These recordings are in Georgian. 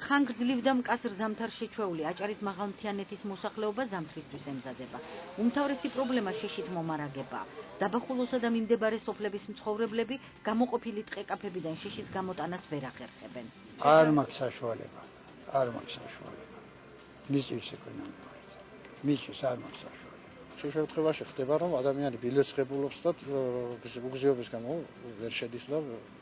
ხანგრძლივ და მკაცრ ზამთარ შეჩვეული აჭარის მაღალმთიანეთის მოსახლეობა ზამთრისთვის ემზადება. უმთავრესი პრობლემა შიშით მომარაგებაა. დაბახულოსა და მიმდებარე სოფლების მცხოვრებლები გამოყოფილი ტყეკაფებიდან შიშის გამოტანას ვერ ახერხებენ. არ მაქვს საშუალება. მისთვის ეკონომიკა. მისთვის არ მაქვს საშუალება. შემთხვევაში ხდება, რომ ადამიანი ბილესხებულობს და უგზიობის გამო ვერ შედის და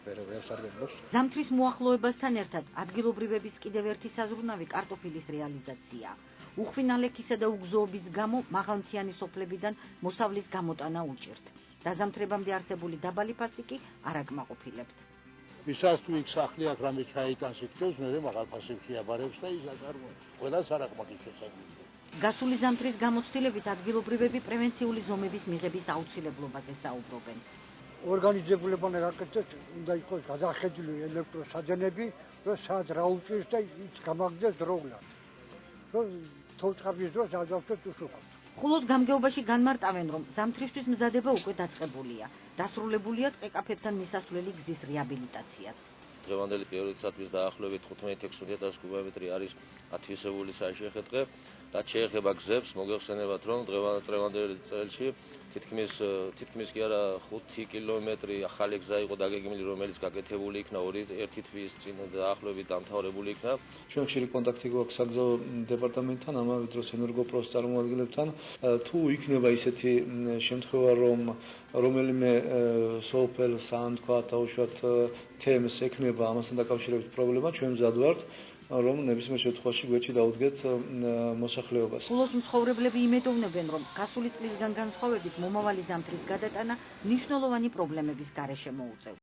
ვერ სარგებლობს. ზამთრის მოახლოებასთან ერთად ადგილობრივების კიდევ ერთი საზრუნავი კარტოფილის რეალიზაციაა. უხვი ნალექისა და უგზოობის გამო მაღალმთიანი სოფლებიდან მოსავლის გამოტანა უჭირთ. დაზამთრებამდე არსებული დაბალი ფასი კი არ აკმაყოფილებთ. ვისაც თუ იქ სახლი აქვს, რამე ჩაიტანს იქცევს, მე მაღალ ფასებში აბარებს და ის აწარმოებს. ყველას არ აკმაყოფილებს შესაძლებელი. გასული ზამთრის გამოცდილებით ადგილობრივები პრევენციული ზომების მიღების აუცილებლობაზე საუბრობენ. ორგანიზებულებმა გაკეთდეს, უნდა იყოს გადახედული ელექტროსაძენები, რომ სად რა უჭირს და ის გამაგდეს დროულად. რომ თოვლწყაბის დროს არ დავწევთ უშუქოთ. მხოლოდ გამგეობაში განმარტავენ, რომ ზამთრისთვის მზადება უკვე დაწყებულია. დასრულებულია ტყეკაფებთან მისასვლელი გზის რეაბილიტაციაც. დღევანდელი პერიოდისათვის დაახლოებით 15-16 კუბომეტრი არის ათვისებული საშეხე დღე. რაც შეეხება გზებს, მოგეხსენებათ, რომ დღევანდელი წელში თითქმის კი არა 5 კილომეტრი ახალი გზა იყო დაგეგმილი, რომელიც გაკეთებული იქნა ერთი თვის წინ დაახლოებით დამთავრებული იქნა. ჩვენ ხშირი კონტაქტი გვაქვს საგზაო დეპარტამენტთან, ამავე დროს ენერგოპროს წარმომადგენლებთან. თუ იქნება ისეთი შემთხვევა, რომ რომელიმე სოფელს ან თქვა დაუშვათ თემს ექნება ამასთან დაკავშირებით პრობლემა, ჩვენ მზად ვართ რომ ნებისმიერ შემთხვევაში გვერდში დაუდგეთ მოსახლეობას. ხოლოს მცხოვრებლები იმედოვნებენ, რომ გასული წლისგან განსხვავებით მომავალი ზამთრის გადატანა მნიშვნელოვანი პრობლემების გარეშე მოუწევს.